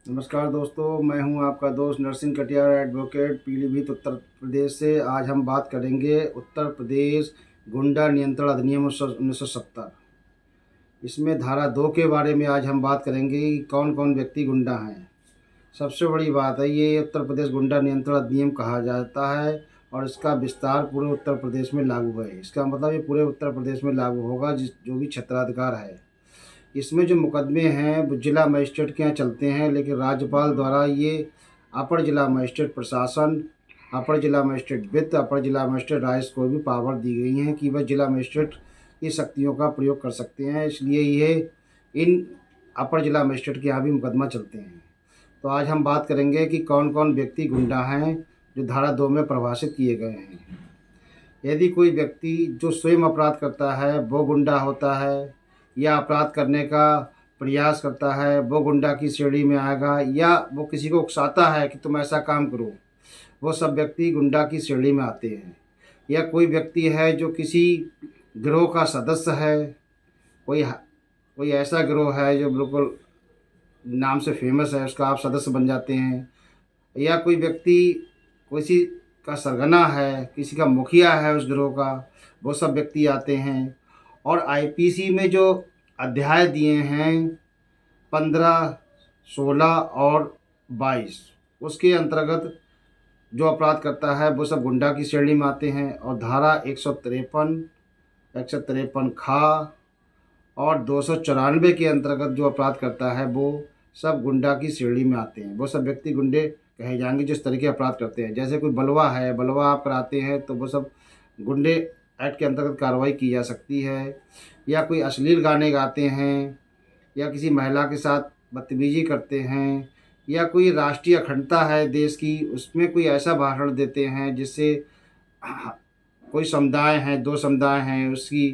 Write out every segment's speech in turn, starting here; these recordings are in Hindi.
नमस्कार दोस्तों, मैं हूं आपका दोस्त नरसिंह कटियार एडवोकेट पीलीभीत उत्तर प्रदेश से। आज हम बात करेंगे उत्तर प्रदेश गुंडा नियंत्रण अधिनियम 1970। इसमें धारा 2 के बारे में आज हम बात करेंगे कि कौन कौन व्यक्ति गुंडा हैं। सबसे बड़ी बात है, ये उत्तर प्रदेश गुंडा नियंत्रण अधिनियम कहा जाता है और इसका विस्तार पूरे उत्तर प्रदेश में लागू है। इसका मतलब ये पूरे उत्तर प्रदेश में लागू होगा, जो भी क्षेत्राधिकार है। इसमें जो मुकदमे हैं वो जिला मजिस्ट्रेट के यहाँ चलते हैं, लेकिन राज्यपाल द्वारा ये अपर जिला मजिस्ट्रेट प्रशासन, अपर जिला मजिस्ट्रेट वित्त, अपर जिला मजिस्ट्रेट राइस को भी पावर दी गई हैं कि वह जिला मजिस्ट्रेट की शक्तियों का प्रयोग कर सकते हैं। इसलिए ये इन अपर जिला मजिस्ट्रेट के यहाँ भी मुकदमा चलते हैं। तो आज हम बात करेंगे कि कौन कौन व्यक्ति गुंडा हैं जो धारा 2 में परिभाषित किए गए हैं। यदि कोई व्यक्ति जो स्वयं अपराध करता है वो गुंडा होता है, या अपराध करने का प्रयास करता है वो गुंडा की श्रेणी में आएगा, या वो किसी को उकसाता है कि तुम ऐसा काम करो, वो सब व्यक्ति गुंडा की श्रेणी में आते हैं। या कोई व्यक्ति है जो किसी गिरोह का सदस्य है, कोई कोई ऐसा गिरोह है जो बिल्कुल नाम से फेमस है, उसका आप सदस्य बन जाते हैं। या कोई व्यक्ति किसी का सरगना है, किसी का मुखिया है उस गिरोह का, वो सब व्यक्ति आते हैं। और आईपीसी में जो अध्याय दिए हैं 15, 16 और 22, उसके अंतर्गत जो अपराध करता है वो सब गुंडा की श्रेणी में आते हैं। और धारा 153, 153 खा और 294 के अंतर्गत जो अपराध करता है वो सब गुंडा की श्रेणी में आते हैं। वो सब व्यक्ति गुंडे कहे जाएंगे जिस तरीके अपराध करते हैं। जैसे कोई बलवा है, बलवा आप कराते हैं तो वो सब गुंडे एक्ट के अंतर्गत कार्रवाई की जा सकती है। या कोई अश्लील गाने गाते हैं, या किसी महिला के साथ बदतमीजी करते हैं, या कोई राष्ट्रीय अखंडता है देश की, उसमें कोई ऐसा भाषण देते हैं जिससे कोई समुदाय है, दो समुदाय हैं, उसकी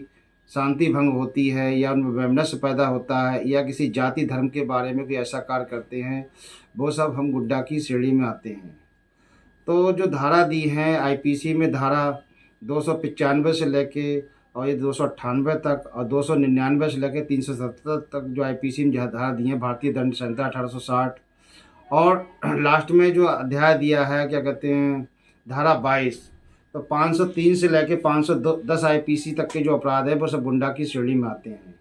शांति भंग होती है, या उनमें वैमनस्य पैदा होता है, या किसी जाति धर्म के बारे में कोई ऐसा कार्य करते हैं, वो सब हम गुंडा की श्रेणी में आते हैं। तो जो धारा दी है आईपीसी में, धारा 295 से लेके और ये 298 तक, और 299 से लेके 377 तक जो आईपीसी में धारा दी है, भारतीय दंड संहिता 1860। और लास्ट में जो अध्याय दिया है, क्या कहते हैं, धारा 22, तो 503 से लेके 510 आईपीसी तक के जो अपराध है वो सब गुंडा की श्रेणी में आते हैं।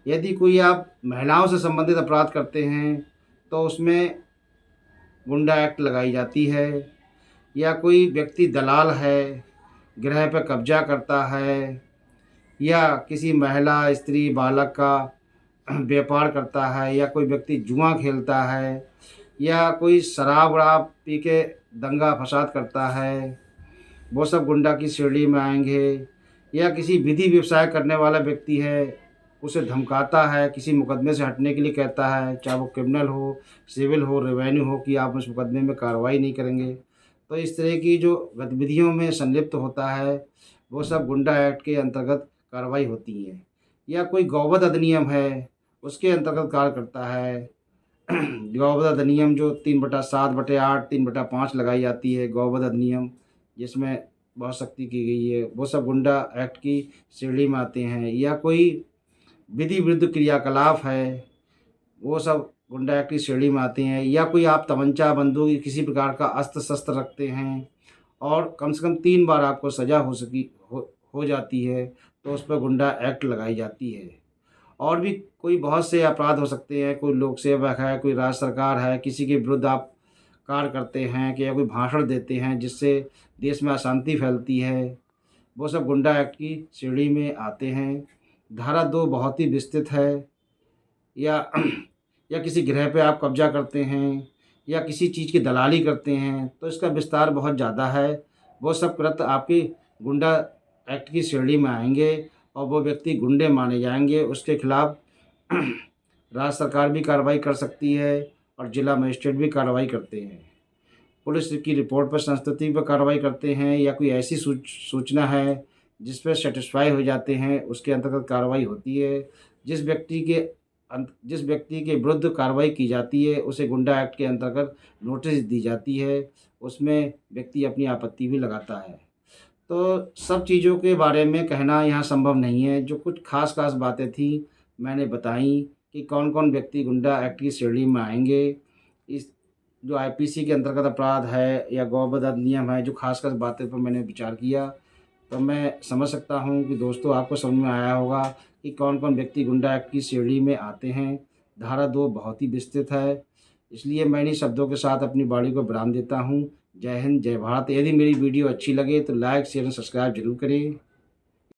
यदि कोई आप महिलाओं से संबंधित अपराध करते हैं तो उसमें गुंडा एक्ट लगाई जाती है। या कोई व्यक्ति दलाल है, गृह पर कब्जा करता है, या किसी महिला, स्त्री, बालक का व्यापार करता है, या कोई व्यक्ति जुआ खेलता है, या कोई शराब वराब पी के दंगा फसाद करता है, वो सब गुंडा की श्रेणी में आएंगे। या किसी विधि व्यवसाय करने वाला व्यक्ति है, उसे धमकाता है, किसी मुकदमे से हटने के लिए कहता है, चाहे वो क्रिमिनल हो, सिविल हो, रेवेन्यू हो, कि आप उस मुकदमे में कार्रवाई नहीं करेंगे, तो इस तरह की जो गतिविधियों में संलिप्त होता है वो सब गुंडा एक्ट के अंतर्गत कार्रवाई होती है। या कोई गौवध अधिनियम है, उसके अंतर्गत कार्य करता है। गौवध अधिनियम जो 3/7/8, 3/5 लगाई जाती है गौवध अधिनियम, जिसमें बहुत सख्ती की गई है, वो सब गुंडा एक्ट की श्रेणी में आते हैं। या कोई विधि विरुद्ध क्रियाकलाप है, वो सब गुंडा एक्ट की श्रेणी में आते हैं। या कोई आप तमंचा, बंदूक, किसी प्रकार का अस्त्र शस्त्र रखते हैं और कम से कम 3 बार आपको सज़ा हो जाती है, तो उस पर गुंडा एक्ट लगाई जाती है। और भी कोई बहुत से अपराध हो सकते हैं, कोई लोक सेवक है, कोई राज्य सरकार है, किसी के विरुद्ध आप कार्य करते हैं, कि या कोई भाषण देते हैं जिससे देश में अशांति फैलती है, वो सब गुंडा एक्ट की श्रेणी में आते हैं। धारा 2 बहुत ही विस्तृत है। या या किसी गृह पे आप कब्जा करते हैं, या किसी चीज़ की दलाली करते हैं, तो इसका विस्तार बहुत ज़्यादा है। वो सब कृत्य आपकी गुंडा एक्ट की श्रेणी में आएंगे और वो व्यक्ति गुंडे माने जाएंगे। उसके खिलाफ राज्य सरकार भी कार्रवाई कर सकती है और जिला मजिस्ट्रेट भी कार्रवाई करते हैं। पुलिस की रिपोर्ट पर संस्तुति पर कार्रवाई करते हैं, या कोई ऐसी सूचना है जिस पर सेटिस्फाई हो जाते हैं, उसके अंतर्गत कार्रवाई होती है। जिस व्यक्ति के विरुद्ध कार्रवाई की जाती है उसे गुंडा एक्ट के अंतर्गत नोटिस दी जाती है, उसमें व्यक्ति अपनी आपत्ति भी लगाता है। तो सब चीज़ों के बारे में कहना यहाँ संभव नहीं है। जो कुछ खास खास बातें थी मैंने बताई कि कौन कौन व्यक्ति गुंडा एक्ट की श्रेणी में आएंगे। इस जो आईपीसी के अंतर्गत अपराध है या गौवध अधिनियम है, जो खासकर बातें पर मैंने विचार किया, तो मैं समझ सकता हूँ कि दोस्तों आपको समझ में आया होगा कि कौन-कौन व्यक्ति गुंडा एक्ट की श्रेणी में आते हैं। धारा 2 बहुत ही विस्तृत है, इसलिए मैं इन्हीं शब्दों के साथ अपनी वाणी को विराम देता हूँ। जय हिंद, जय भारत। यदि मेरी वीडियो अच्छी लगे तो लाइक, शेयर एंड सब्सक्राइब ज़रूर करें।